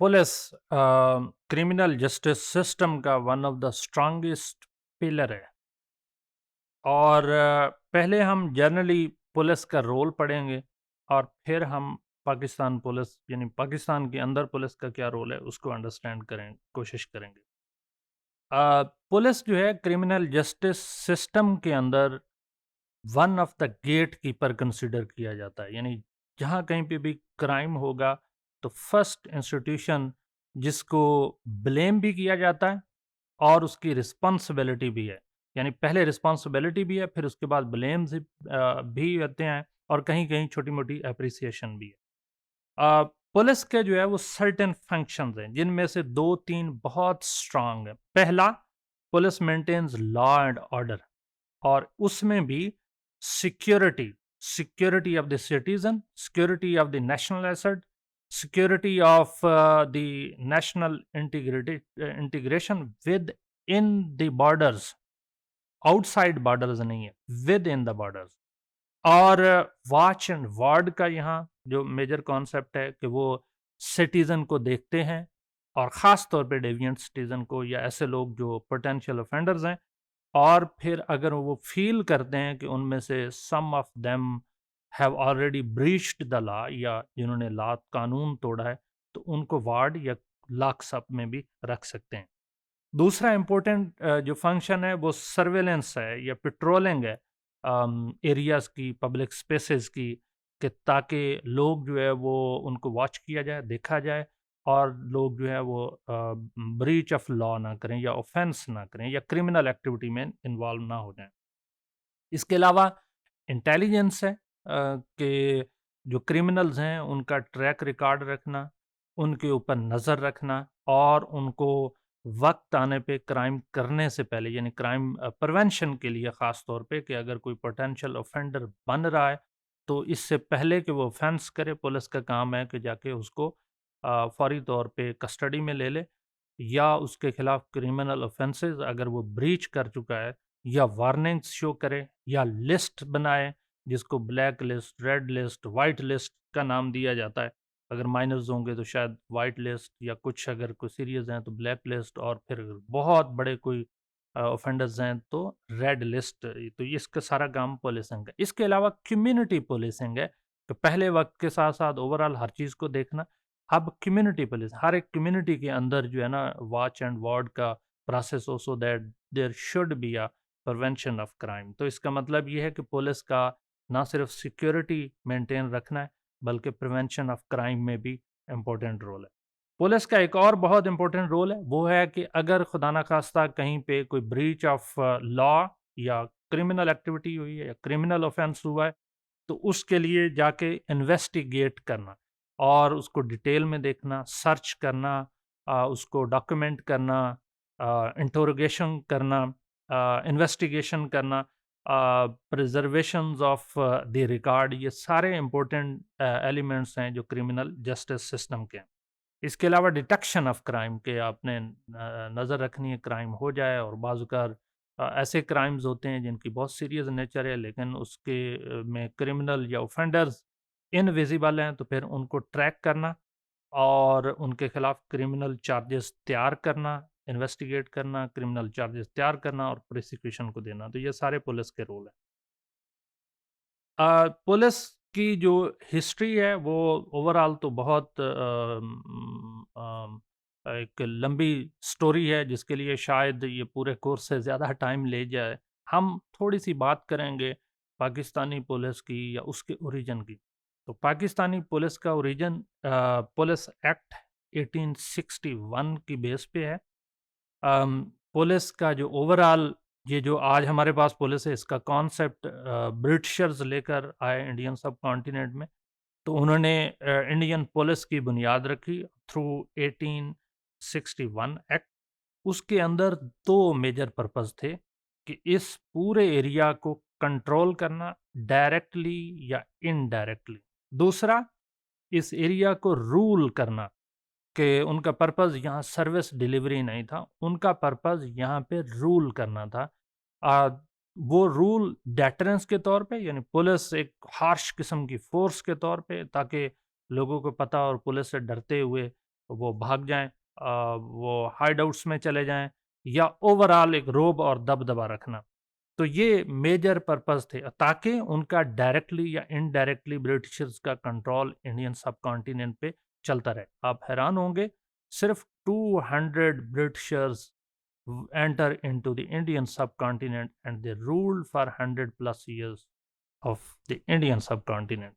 Police criminal justice system का one of the strongest pillar है। और पहले हम जनरली पुलिस का रोल पढ़ेंगे और फिर हम पाकिस्तान पुलिस यानी पाकिस्तान के अंदर पुलिस का क्या रोल है उसको अंडरस्टैंड करें कोशिश करेंगे। पुलिस जो है क्रिमिनल जस्टिस सिस्टम के अंदर one of the gatekeeper consider किया जाता है। यानी जहाँ कहीं पे भी क्राइम होगा तो फर्स्ट इंस्टीट्यूशन जिसको ब्लेम भी किया जाता है और उसकी रिस्पॉन्सिबिलिटी भी है। यानी पहले रिस्पॉन्सिबिलिटी भी है, फिर उसके बाद ब्लेम्स भी होते हैं और कहीं-कहीं छोटी-मोटी एप्रिसिएशन भी है। पुलिस के जो है वो सर्टेन फंक्शंस हैं, जिनमें से 2-3 बहुत स्ट्रॉन्ग हैं। पहला, police maintains law and order और उसमें भी security, security of the citizen, security of the national asset, security of the national integration within the borders, outside borders नहीं है, विद इन द बॉर्डर्स। और watch and ward का यहाँ जो major concept है कि वो सिटीजन को देखते हैं और ख़ास तौर पे डेविएंट सिटीजन को या ऐसे लोग जो पोटेंशियल ऑफेंडर्स हैं। और फिर अगर वो फील करते हैं कि उनमें से some of them have already breached the law या जिन्होंने लॉ कानून तोड़ा है, तो उनको वार्ड या लॉक्स अप में भी रख सकते हैं। दूसरा इम्पोर्टेंट जो फंक्शन है वो सर्वेलेंस है या पेट्रोलिंग है एरियाज़ की, पब्लिक स्पेसेस की, कि ताकि लोग जो है वो उनको वॉच किया जाए, देखा जाए और लोग जो है वो ब्रीच ऑफ लॉ ना करें या ऑफेंस ना करें या क्रिमिनल एक्टिविटी में इन्वॉल्व ना हो जाएं। इसके अलावा इंटेलिजेंस है कि जो क्रिमिनल्स हैं उनका ट्रैक रिकॉर्ड रखना, उनके ऊपर नज़र रखना और उनको वक्त आने पे क्राइम करने से पहले यानी क्राइम प्रिवेंशन के लिए ख़ास तौर पे कि अगर कोई पोटेंशियल ऑफेंडर बन रहा है तो इससे पहले कि वो ऑफेंस करे, पुलिस का काम है कि जाके उसको फौरी तौर पे कस्टडी में ले ले या उसके खिलाफ क्रिमिनल ऑफेंसेस अगर वो ब्रीच कर चुका है या वार्निंग्स शो करे या लिस्ट बनाए, जिसको black list, red list, white list का नाम दिया जाता है। अगर माइनर्स होंगे तो शायद वाइट लिस्ट या कुछ अगर कोई सीरियस हैं तो ब्लैक लिस्ट और फिर अगर बहुत बड़े कोई ऑफेंडर्स हैं तो रेड लिस्ट। तो ये इसका सारा काम पुलिसिंग का। इसके अलावा कम्युनिटी पुलिसिंग है तो पहले वक्त के साथ साथ ओवरऑल हर चीज़ को देखना। अब कम्युनिटी पुलिस हर एक कम्युनिटी के अंदर जो है ना वॉच एंड वार्ड का प्रोसेस हो so that there should be a prevention of crime. तो इसका मतलब ये है कि पुलिस का ना सिर्फ सिक्योरिटी मेंटेन रखना है बल्कि प्रिवेंशन ऑफ क्राइम में भी इम्पोर्टेंट रोल है। पुलिस का एक और बहुत इम्पोर्टेंट रोल है, वो है कि अगर खुदा ना खास्ता कहीं पे कोई ब्रीच ऑफ लॉ या क्रिमिनल एक्टिविटी हुई है या क्रिमिनल ऑफेंस हुआ है तो उसके लिए जाके इन्वेस्टिगेट करना और उसको डिटेल में देखना, सर्च करना, उसको डॉक्यूमेंट करना, इंटरोगेशन करना, इन्वेस्टिगेशन करना, प्रिजर्वेशंस ऑफ द रिकॉर्ड, ये सारे इंपॉर्टेंट एलिमेंट्स हैं जो क्रिमिनल जस्टिस सिस्टम के हैं। इसके अलावा डिटेक्शन ऑफ क्राइम के आपने नज़र रखनी है क्राइम हो जाए और बाज़ ऐसे क्राइम्स होते हैं जिनकी बहुत सीरियस नेचर है लेकिन उसके में क्रिमिनल या ऑफेंडर्स इनविजिबल हैं तो फिर उनको ट्रैक करना और उनके खिलाफ क्रिमिनल चार्जेस तैयार करना, इन्वेस्टिगेट करना, क्रिमिनल चार्जेस तैयार करना और प्रोसिक्यूशन को देना। तो ये सारे पुलिस के रोल हैं। पुलिस की जो हिस्ट्री है वो ओवरऑल तो बहुत एक लंबी स्टोरी है जिसके लिए शायद ये पूरे कोर्स से ज़्यादा टाइम ले जाए। हम थोड़ी सी बात करेंगे पाकिस्तानी पुलिस की या उसके ओरिजिन की। तो पाकिस्तानी पुलिस का ओरिजिन पुलिस एक्ट 1861 की बेस पे है। पुलिस का जो ओवरऑल ये जो आज हमारे पास पुलिस है इसका कॉन्सेप्ट ब्रिटिशर्स लेकर आए इंडियन सब कॉन्टिनेंट में। तो उन्होंने इंडियन पुलिस की बुनियाद रखी थ्रू 1861 एक्ट। उसके अंदर 2 मेजर पर्पस थे कि इस पूरे एरिया को कंट्रोल करना डायरेक्टली या इनडायरेक्टली। दूसरा, इस एरिया को रूल करना कि उनका पर्पस यहाँ सर्विस डिलीवरी नहीं था, उनका पर्पस यहाँ पे रूल करना था। अ, वो रूल डेटरेंस के तौर पे यानी पुलिस एक हार्श किस्म की फ़ोर्स के तौर पे ताकि लोगों को पता और पुलिस से डरते हुए वो भाग जाएँ, वो हाइडआउट्स में चले जाएँ, या ओवरऑल एक रोब और दबदबा रखना। तो ये मेजर पर्पस थे, ताकि उनका डायरेक्टली या इनडायरेक्टली ब्रिटिशर्स का कंट्रोल इंडियन सबकॉन्टिनेंट पे चलता रहे। आप हैरान होंगे, सिर्फ 200 Britishers enter into the Indian subcontinent and they ruled for 100 plus years of the Indian subcontinent.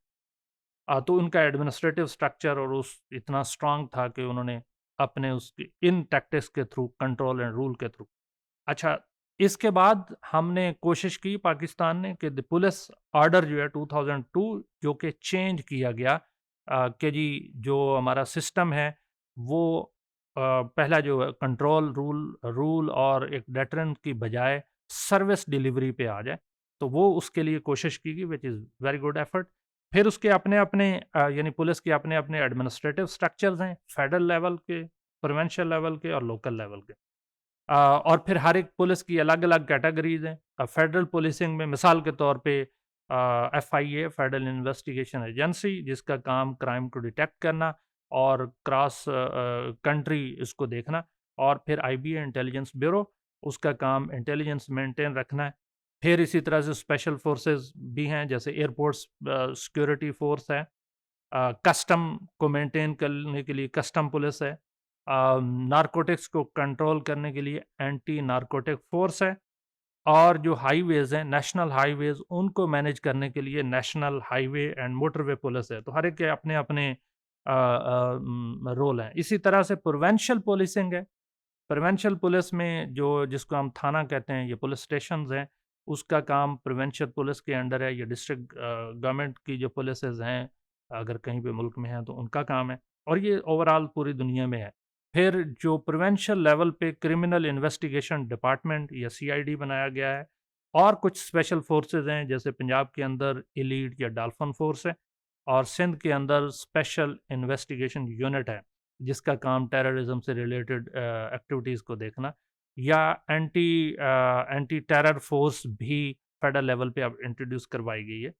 तो उनका एडमिनिस्ट्रेटिव स्ट्रक्चर और उस इतना स्ट्रांग था कि उन्होंने अपने उसके इन टैक्टिक्स के थ्रू, कंट्रोल एंड रूल के थ्रू। अच्छा, इसके बाद हमने कोशिश की पाकिस्तान ने कि द पुलिस ऑर्डर जो है 2002 जो कि चेंज किया गया, कि जी जो हमारा सिस्टम है वो पहला जो है कंट्रोल रूल रूल और एक डेटरेंट की बजाय सर्विस डिलीवरी पे आ जाए। तो वो उसके लिए कोशिश की गई, which is very good effort. फिर उसके अपने-अपने यानी पुलिस के अपने-अपने एडमिनिस्ट्रेटिव स्ट्रक्चर्स हैं, फेडरल लेवल के, प्रोविंशियल लेवल के और लोकल लेवल के। और फिर हर एक पुलिस की अलग-अलग कैटेगरीज़ हैं। फेडरल पुलिसिंग में मिसाल के तौर पे एफआईए, फेडरल इन्वेस्टिगेशन एजेंसी, जिसका काम क्राइम को डिटेक्ट करना और क्रॉस कंट्री इसको देखना। और फिर आईबी इंटेलिजेंस ब्यूरो, उसका काम इंटेलिजेंस मेंटेन रखना है। फिर इसी तरह से स्पेशल फोर्सेस भी हैं, जैसे एयरपोर्ट्स सिक्योरिटी फोर्स है। कस्टम को मेंटेन करने के लिए कस्टम पुलिस है। नारकोटिक्स को कंट्रोल करने के लिए एंटी नारकोटिक फोर्स है। और जो हाईवेज़ हैं, नेशनल हाईवेज़, उनको मैनेज करने के लिए national highway and motorway police है। तो हर एक के अपने-अपने रोल हैं। इसी तरह से प्रोविंशियल पुलिसिंग है। प्रोविंशियल पुलिस में जो जिसको हम थाना कहते हैं, ये पुलिस स्टेशंस हैं, उसका काम प्रोविंशियल पुलिस के अंडर है। ये डिस्ट्रिक्ट गवर्नमेंट की जो पुलिसेस हैं, अगर कहीं पे मुल्क में हैं तो उनका काम है, और ये ओवरऑल पूरी दुनिया में है। फिर जो प्रोविंशियल लेवल पे क्रिमिनल इन्वेस्टिगेशन डिपार्टमेंट या सीआईडी बनाया गया है, और कुछ स्पेशल फोर्सेस हैं, जैसे पंजाब के अंदर एलीट या डॉल्फिन फोर्स है, और सिंध के अंदर स्पेशल इन्वेस्टिगेशन यूनिट है, जिसका काम टेररिज्म से रिलेटेड एक्टिविटीज़ को देखना। या एंटी टेरर फोर्स भी फेडरल लेवल पे अब इंट्रोड्यूस करवाई गई है।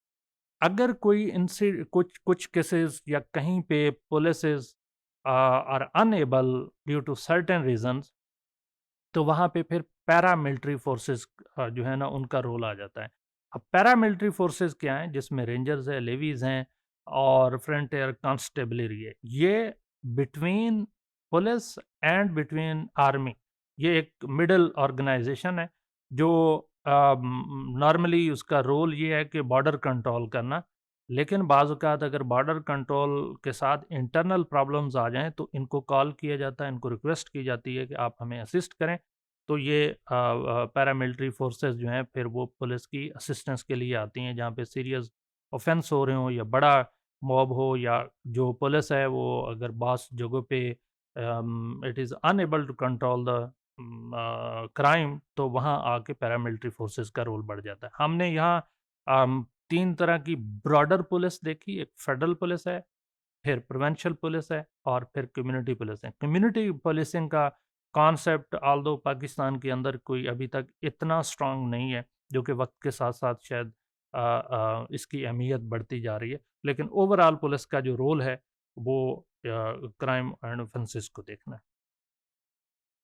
अगर कोई इनसे कुछ कुछ केसेस या कहीं पे polices are unable due to certain reasons, तो वहाँ पे फिर पैरामिलिट्री फोर्सेस जो है ना, उनका रोल आ जाता है। अब पैरामिलिट्री फोर्सेस क्या हैं, जिसमें रेंजर्स हैं, लेवीज हैं और फ्रंटियर कांस्टेबलरी है। ये between police and between army, ये एक मिडल ऑर्गेनाइजेशन है, जो नॉर्मली उसका रोल ये है कि बॉर्डर कंट्रोल करना। लेकिन बाज़ औक़ात अगर बॉर्डर कंट्रोल के साथ इंटरनल प्रॉब्लम्स आ जाएँ, तो इनको कॉल किया जाता है, इनको रिक्वेस्ट की जाती है कि आप हमें असिस्ट करें। तो ये पैरामिलिट्री फोर्सेस जो हैं, फिर वो पुलिस की असिस्टेंस के लिए आती हैं, जहाँ पे सीरियस ऑफेंस हो रहे हों या बड़ा मॉब हो, या जो पुलिस है वो अगर बास जगहों पे it is unable to control the crime, तो वहाँ आके पैरामिलिट्री फोर्सेस का रोल बढ़ जाता है। हमने यहाँ 3 तरह की ब्रॉडर पुलिस देखी, एक फेडरल पुलिस है, फिर प्रोविंशियल पुलिस है, और फिर कम्युनिटी पुलिस है। कम्युनिटी पुलिसिंग का कॉन्सेप्ट ऑल्दो पाकिस्तान के अंदर कोई अभी तक इतना स्ट्रांग नहीं है, जो कि वक्त के साथ साथ शायद इसकी अहमियत बढ़ती जा रही है। लेकिन ओवरऑल पुलिस का जो रोल है, वो क्राइम एंड ऑफेंसेस को देखना है।